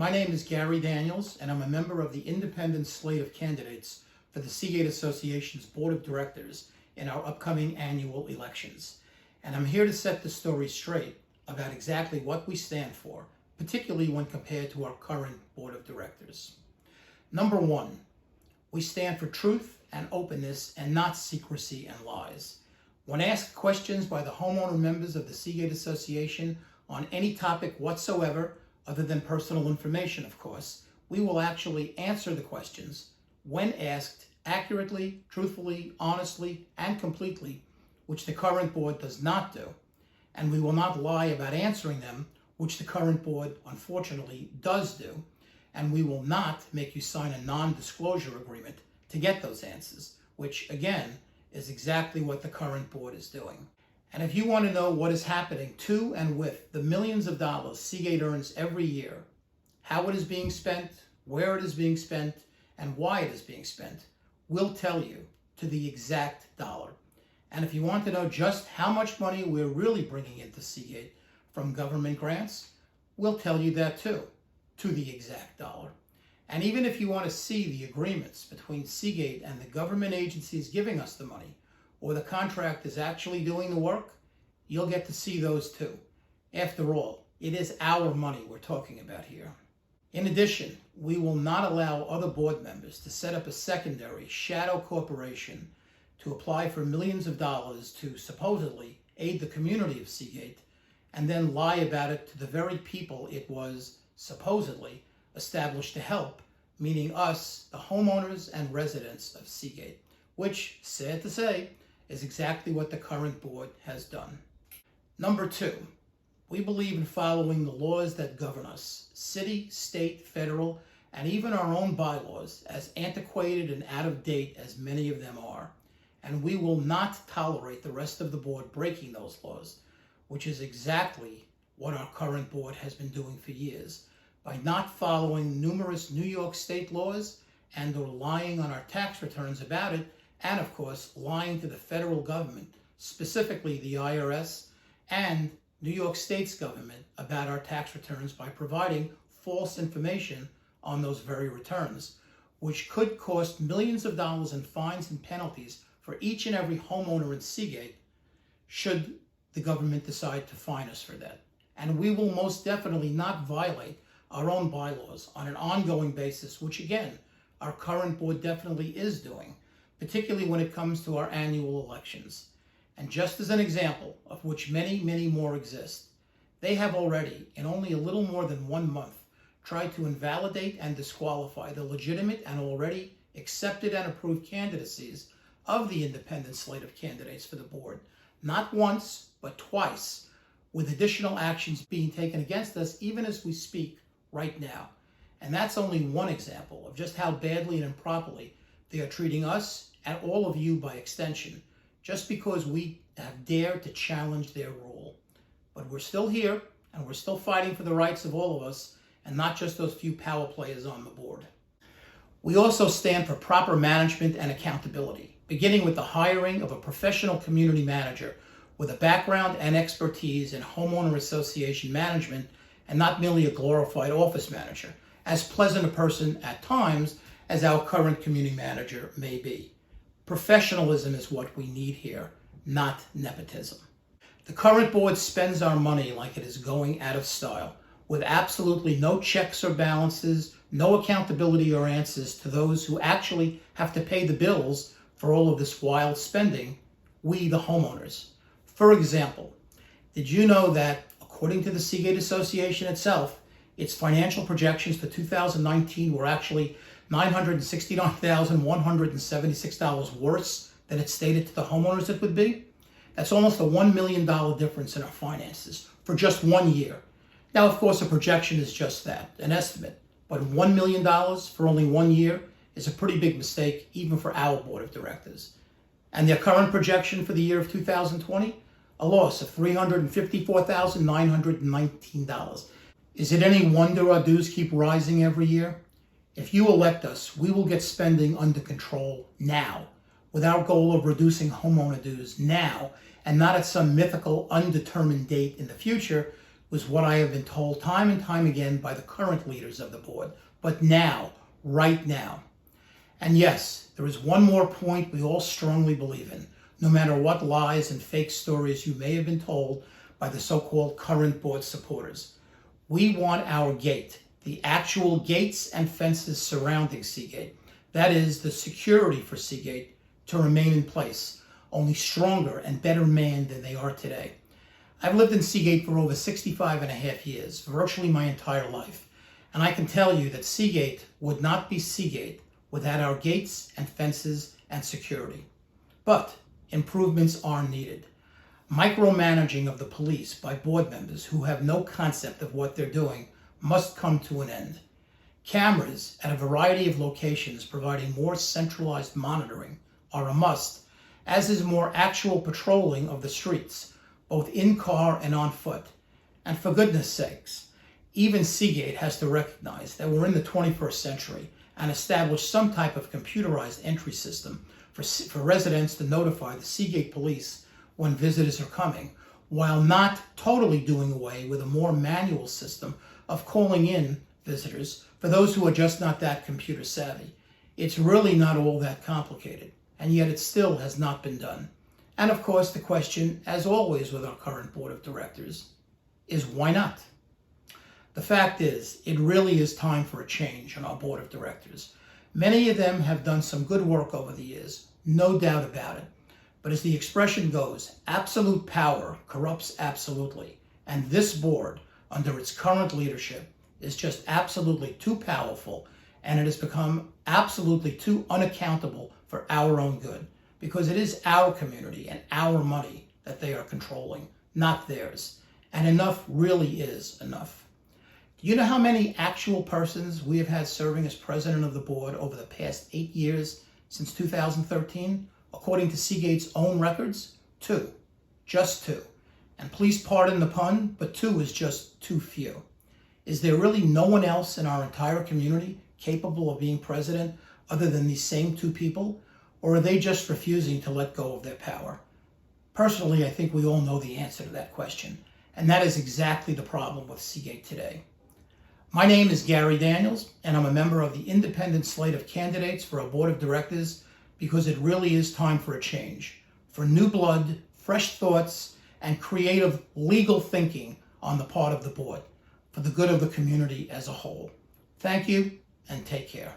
My name is Gary Daniels, and I'm a member of the independent slate of candidates for the Seagate Association's Board of Directors in our upcoming annual elections. And I'm here to set the story straight about exactly what we stand for, particularly when compared to our current Board of Directors. Number one, we stand for truth and openness and not secrecy and lies. When asked questions by the homeowner members of the Seagate Association on any topic whatsoever, other than personal information, of course, we will actually answer the questions when asked accurately, truthfully, honestly, and completely, which the current board does not do. And we will not lie about answering them, which the current board, unfortunately, does do. And we will not make you sign a non-disclosure agreement to get those answers, which, again, is exactly what the current board is doing. And if you want to know what is happening to and with the millions of dollars Seagate earns every year, how it is being spent, where it is being spent, and why it is being spent, we'll tell you to the exact dollar. And if you want to know just how much money we're really bringing into Seagate from government grants, we'll tell you that too, to the exact dollar. And even if you want to see the agreements between Seagate and the government agencies giving us the money, or the contract is actually doing the work, you'll get to see those too. After all, it is our money we're talking about here. In addition, we will not allow other board members to set up a secondary shadow corporation to apply for millions of dollars to supposedly aid the community of Seagate and then lie about it to the very people it was supposedly established to help, meaning us, the homeowners and residents of Seagate, which, sad to say, is exactly what the current board has done. Number two, we believe in following the laws that govern us, city, state, federal, and even our own bylaws, as antiquated and out of date as many of them are. And we will not tolerate the rest of the board breaking those laws, which is exactly what our current board has been doing for years, by not following numerous New York state laws and or lying on our tax returns about it, and of course, lying to the federal government, specifically the IRS and New York State's government about our tax returns by providing false information on those very returns, which could cost millions of dollars in fines and penalties for each and every homeowner in Seagate should the government decide to fine us for that. And we will most definitely not violate our own bylaws on an ongoing basis, which again, our current board definitely is doing, particularly when it comes to our annual elections. And just as an example, of which many, many more exist, they have already, in only a little more than 1 month, tried to invalidate and disqualify the legitimate and already accepted and approved candidacies of the independent slate of candidates for the board, not once, but twice, with additional actions being taken against us even as we speak right now. And that's only one example of just how badly and improperly they are treating us and all of you by extension, just because we have dared to challenge their rule. But we're still here, and we're still fighting for the rights of all of us, and not just those few power players on the board. We also stand for proper management and accountability, beginning with the hiring of a professional community manager with a background and expertise in homeowner association management, and not merely a glorified office manager, as pleasant a person at times as our current community manager may be. Professionalism is what we need here, not nepotism. The current board spends our money like it is going out of style, with absolutely no checks or balances, no accountability or answers to those who actually have to pay the bills for all of this wild spending, we the homeowners. For example, did you know that, according to the Seagate Association itself, its financial projections for 2019 were actually $969,176 worse than it stated to the homeowners it would be? That's almost a $1 million difference in our finances for just 1 year. Now, of course, a projection is just that, an estimate. But $1 million for only 1 year is a pretty big mistake, even for our board of directors. And their current projection for the year of 2020? A loss of $354,919. Is it any wonder our dues keep rising every year? If you elect us, we will get spending under control now, with our goal of reducing homeowner dues now, and not at some mythical, undetermined date in the future, was what I have been told time and time again by the current leaders of the board. But now, right now. And yes, there is one more point we all strongly believe in, no matter what lies and fake stories you may have been told by the so-called current board supporters. We want our gate, the actual gates and fences surrounding Seagate, that is, the security for Seagate, to remain in place, only stronger and better manned than they are today. I've lived in Seagate for over 65 and a half years, virtually my entire life, and I can tell you that Seagate would not be Seagate without our gates and fences and security. But improvements are needed. Micromanaging of the police by board members who have no concept of what they're doing must come to an end. Cameras at a variety of locations providing more centralized monitoring are a must, as is more actual patrolling of the streets, both in car and on foot. And for goodness sakes, even Seagate has to recognize that we're in the 21st century and establish some type of computerized entry system for residents to notify the Seagate police when visitors are coming, while not totally doing away with a more manual system of calling in visitors for those who are just not that computer savvy. It's really not all that complicated, and yet it still has not been done. And of course, the question, as always with our current board of directors, is why not? The fact is, it really is time for a change on our board of directors. Many of them have done some good work over the years, no doubt about it. But as the expression goes, absolute power corrupts absolutely. And this board, under its current leadership, is just absolutely too powerful, and it has become absolutely too unaccountable for our own good, because it is our community and our money that they are controlling, not theirs. And enough really is enough. Do you know how many actual persons we have had serving as president of the board over the past 8 years since 2013? According to Seagate's own records, 2. Just 2. And please pardon the pun, but 2 is just too few. Is there really no one else in our entire community capable of being president other than these same 2 people? Or are they just refusing to let go of their power? Personally, I think we all know the answer to that question, and that is exactly the problem with Seagate today. My name is Gary Daniels, and I'm a member of the independent slate of candidates for a board of directors because it really is time for a change, for new blood, fresh thoughts, and creative legal thinking on the part of the board, for the good of the community as a whole. Thank you, and take care.